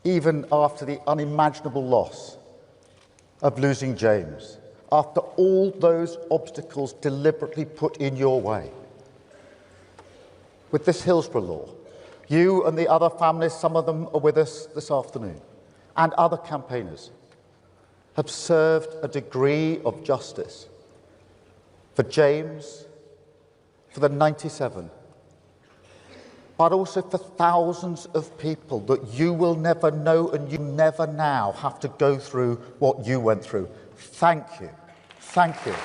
even after the unimaginable loss of losing James, after all those obstacles deliberately put in your way. With this Hillsborough law, you and the other families, some of them are with us this afternoon, and other campaigners, have served a degree of justice for James, for the 97, but also for thousands of people that you will never know and you never now have to go through what you went through. Thank you. Thank you.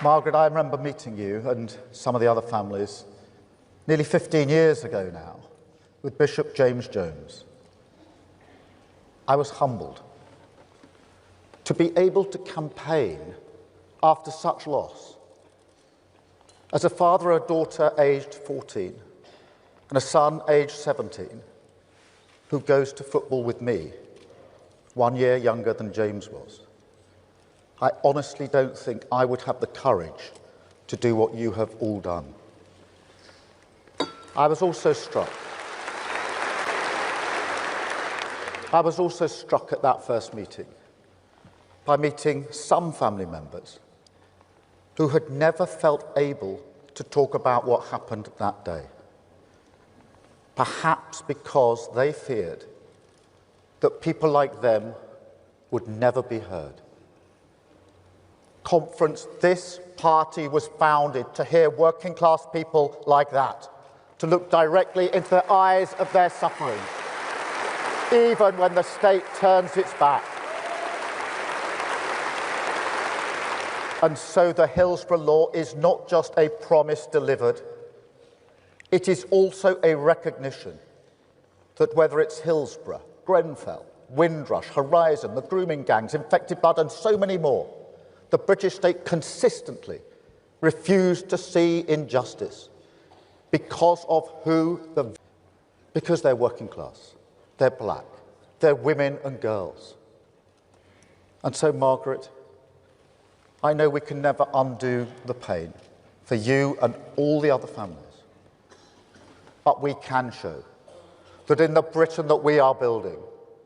Margaret, I remember meeting you and some of the other families nearly 15 years ago now with Bishop James Jones. I was humbled to be able to campaign after such loss. As a father of a daughter aged 14 and a son aged 17 who goes to football with me, 1 year younger than James was, I honestly don't think I would have the courage to do what you have all done. I was also struck at that first meeting by meeting some family members who had never felt able to talk about what happened that day, perhaps because they feared that people like them would never be heard. Conference, this party was founded to hear working class people like that, to look directly into the eyes of their suffering, even when the state turns its back. And so the Hillsborough law is not just a promise delivered, it is also a recognition that whether it's Hillsborough, Grenfell, Windrush, Horizon, the grooming gangs, Infected Blood and so many more, the British state consistently refused to see injustice because they're working class, they're black, they're women and girls. And so, Margaret, I know we can never undo the pain for you and all the other families, but we can show that in the Britain that we are building,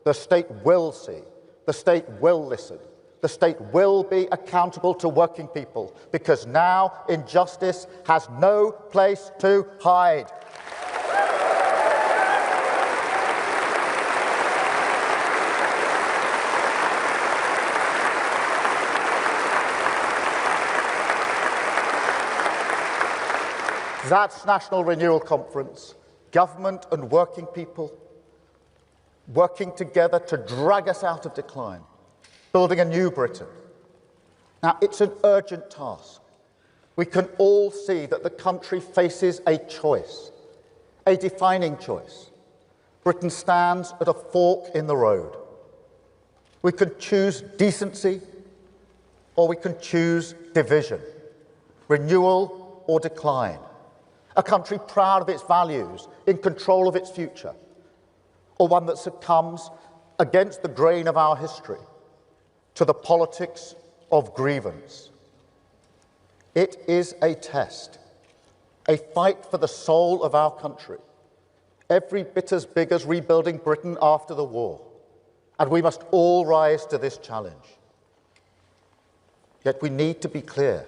the state will see, the state will listen, the state will be accountable to working people, because now injustice has no place to hide. That's National Renewal Conference, government and working people working together to drag us out of decline, building a new Britain. Now, it's an urgent task. We can all see that the country faces a choice, a defining choice. Britain stands at a fork in the road. We can choose decency, or we can choose division, renewal or decline. A country proud of its values, in control of its future, or one that succumbs against the grain of our history to the politics of grievance. It is a test, a fight for the soul of our country, every bit as big as rebuilding Britain after the war, and we must all rise to this challenge. Yet we need to be clear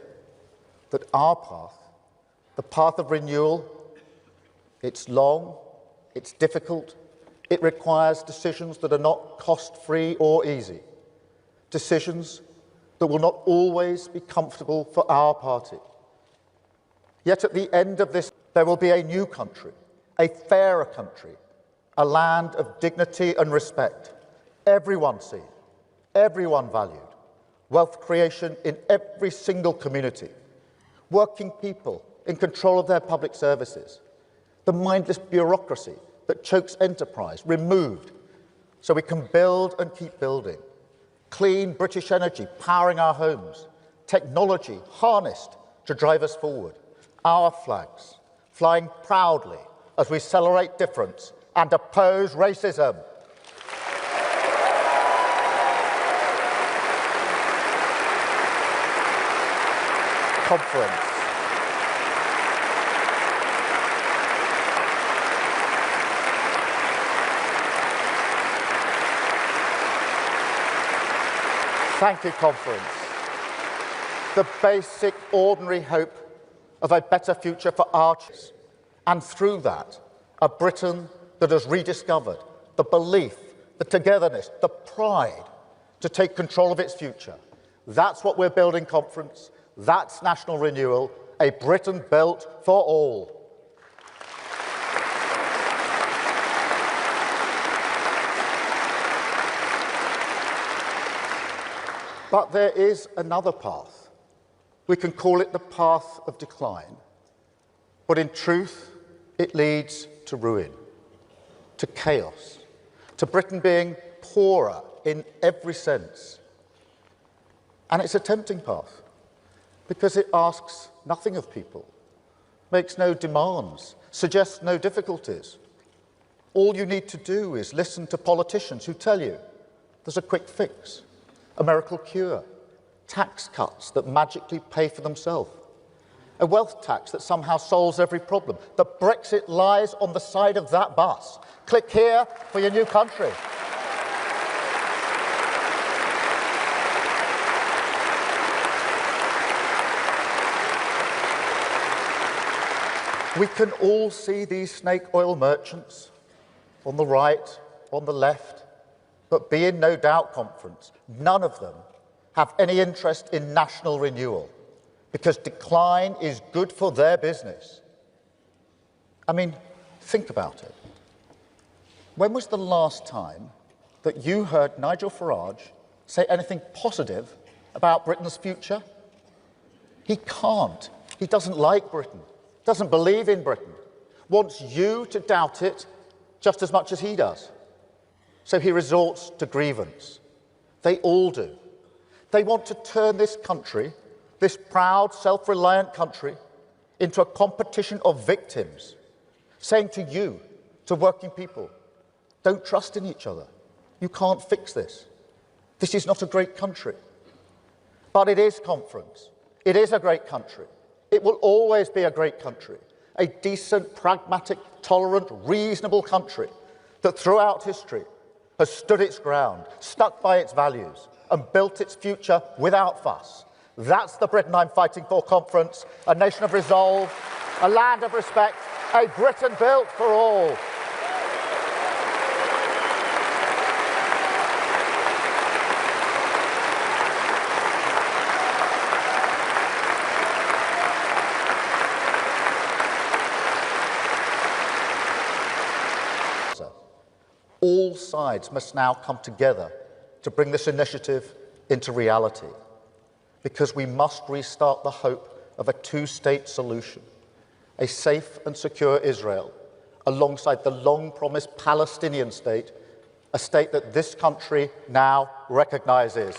that our path, the path of renewal, it's long, it's difficult, it requires decisions that are not cost-free or easy, decisions that will not always be comfortable for our party. Yet at the end of this, there will be a new country, a fairer country, a land of dignity and respect, everyone seen, everyone valued, wealth creation in every single community, working people in control of their public services, the mindless bureaucracy that chokes enterprise removed so we can build and keep building, clean British energy powering our homes, technology harnessed to drive us forward, our flags flying proudly as we celebrate difference and oppose racism. conference. Thank you, conference. The basic, ordinary hope of a better future for our children, and through that, a Britain that has rediscovered the belief, the togetherness, the pride to take control of its future. That's what we're building, conference. That's national renewal, a Britain built for all. But there is another path. We can call it the path of decline. But in truth, it leads to ruin, to chaos, to Britain being poorer in every sense. And it's a tempting path because it asks nothing of people, makes no demands, suggests no difficulties. All you need to do is listen to politicians who tell you there's a quick fix, a miracle cure, tax cuts that magically pay for themselves, a wealth tax that somehow solves every problem. That Brexit lies on the side of that bus. Click here for your new country. We can all see these snake oil merchants on the right, on the left, but be in no doubt, conference, none of them have any interest in national renewal because decline is good for their business. I mean, think about it. When was the last time that you heard Nigel Farage say anything positive about Britain's future? He can't. He doesn't like Britain, doesn't believe in Britain, wants you to doubt it just as much as he does. So he resorts to grievance. They all do. They want to turn this country, this proud, self-reliant country, into a competition of victims, saying to you, to working people, don't trust in each other. You can't fix this. This is not a great country. But it is, conference. It is a great country. It will always be a great country, a decent, pragmatic, tolerant, reasonable country that throughout history has stood its ground, stuck by its values, and built its future without fuss. That's the Britain I'm fighting for, conference, a nation of resolve, a land of respect, a Britain built for all. All sides must now come together to bring this initiative into reality, because we must restart the hope of a two-state solution, a safe and secure Israel, alongside the long-promised Palestinian state, a state that this country now recognises.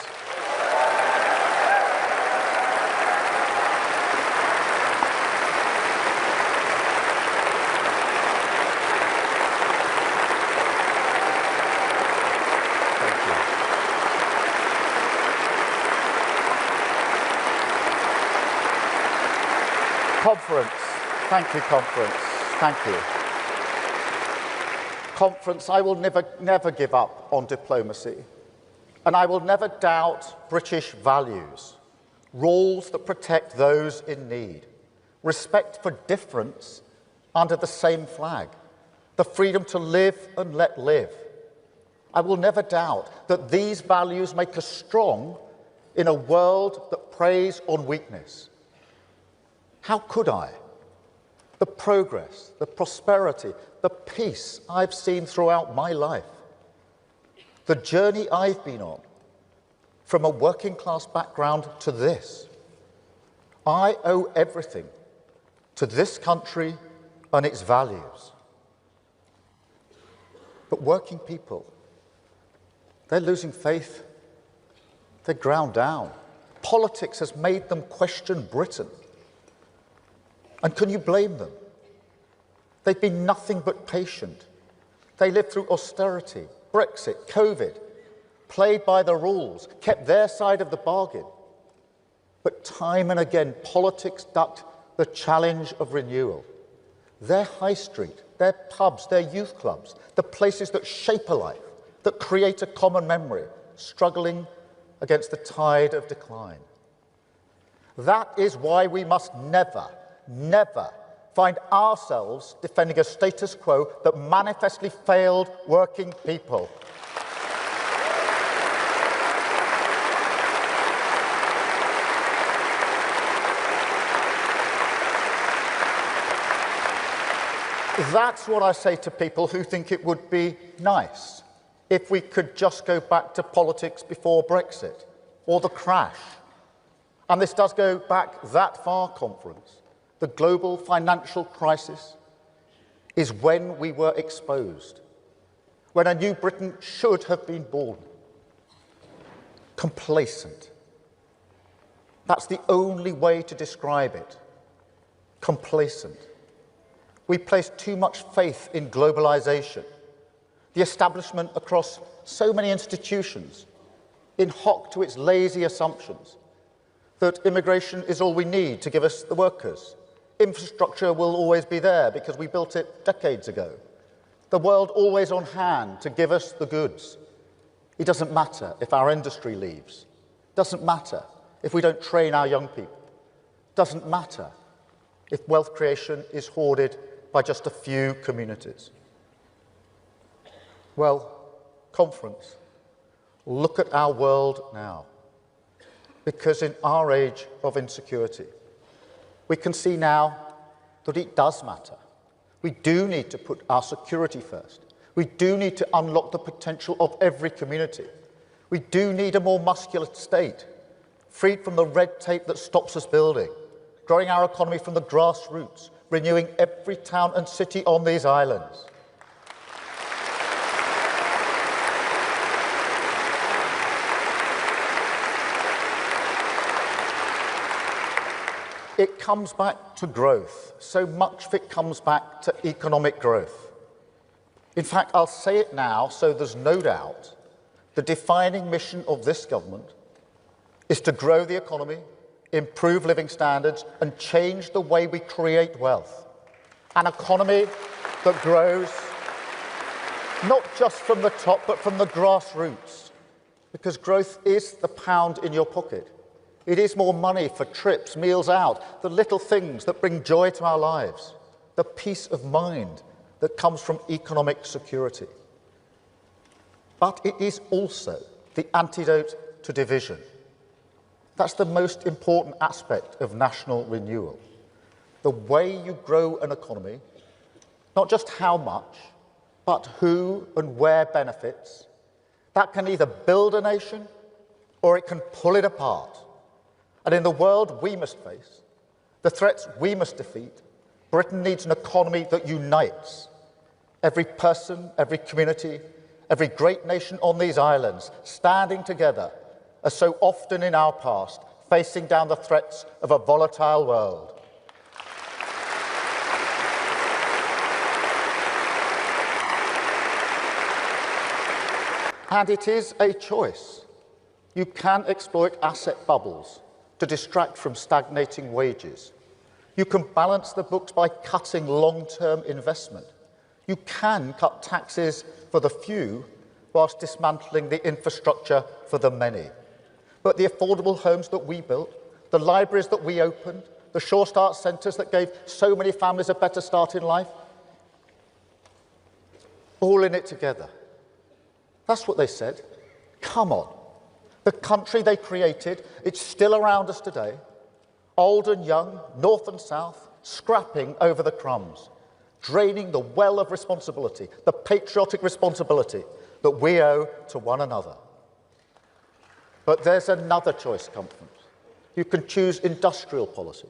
Conference. Thank you, conference. Thank you. Conference, I will never give up on diplomacy, and I will never doubt British values, rules that protect those in need, respect for difference under the same flag, the freedom to live and let live. I will never doubt that these values make us strong in a world that preys on weakness. How could I? The progress, the prosperity, the peace I've seen throughout my life, the journey I've been on, from a working class background to this. I owe everything to this country and its values. But working people, they're losing faith. They're ground down. Politics has made them question Britain. And can you blame them? They've been nothing but patient. They lived through austerity, Brexit, COVID, played by the rules, kept their side of the bargain. But time and again, politics ducked the challenge of renewal. Their high street, their pubs, their youth clubs, the places that shape a life, that create a common memory, struggling against the tide of decline. That is why we must never, never find ourselves defending a status quo that manifestly failed working people. That's what I say to people who think it would be nice if we could just go back to politics before Brexit or the crash. And this does go back that far, conference. The global financial crisis is when we were exposed, when a new Britain should have been born. Complacent. That's the only way to describe it. Complacent. We place too much faith in globalization, the establishment across so many institutions, in hock to its lazy assumptions that immigration is all we need to give us the workers. Infrastructure will always be there because we built it decades ago. The world always on hand to give us the goods. It doesn't matter if our industry leaves. It doesn't matter if we don't train our young people. It doesn't matter if wealth creation is hoarded by just a few communities. Well, conference, look at our world now. Because in our age of insecurity, we can see now that it does matter. We do need to put our security first. We do need to unlock the potential of every community. We do need a more muscular state, freed from the red tape that stops us building, growing our economy from the grassroots, renewing every town and city on these islands. It comes back to growth. So much of it comes back to economic growth. In fact, I'll say it now so there's no doubt, the defining mission of this government is to grow the economy, improve living standards, and change the way we create wealth. An economy that grows not just from the top, but from the grassroots. Because growth is the pound in your pocket. It is more money for trips, meals out, the little things that bring joy to our lives, the peace of mind that comes from economic security. But it is also the antidote to division. That's the most important aspect of national renewal. The way you grow an economy, not just how much, but who and where benefits, that can either build a nation or it can pull it apart. And in the world we must face, the threats we must defeat, Britain needs an economy that unites. Every person, every community, every great nation on these islands standing together, as so often in our past, facing down the threats of a volatile world. And it is a choice. You can exploit asset bubbles to distract from stagnating wages. You can balance the books by cutting long-term investment. You can cut taxes for the few whilst dismantling the infrastructure for the many. But the affordable homes that we built, the libraries that we opened, the Sure Start centres that gave so many families a better start in life, all in it together. That's what they said. Come on. The country they created, it's still around us today. Old and young, north and south, scrapping over the crumbs, draining the well of responsibility, the patriotic responsibility that we owe to one another. But there's another choice, conference. You can choose industrial policy,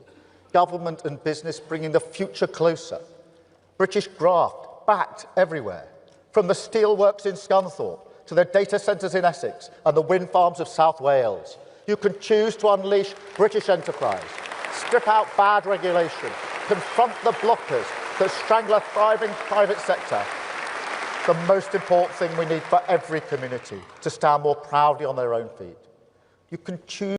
government and business bringing the future closer, British graft backed everywhere, from the steelworks in Scunthorpe to the data centres in Essex and the wind farms of South Wales. You can choose to unleash British enterprise, strip out bad regulation, confront the blockers that strangle a thriving private sector. The most important thing we need for every community to stand more proudly on their own feet. You can choose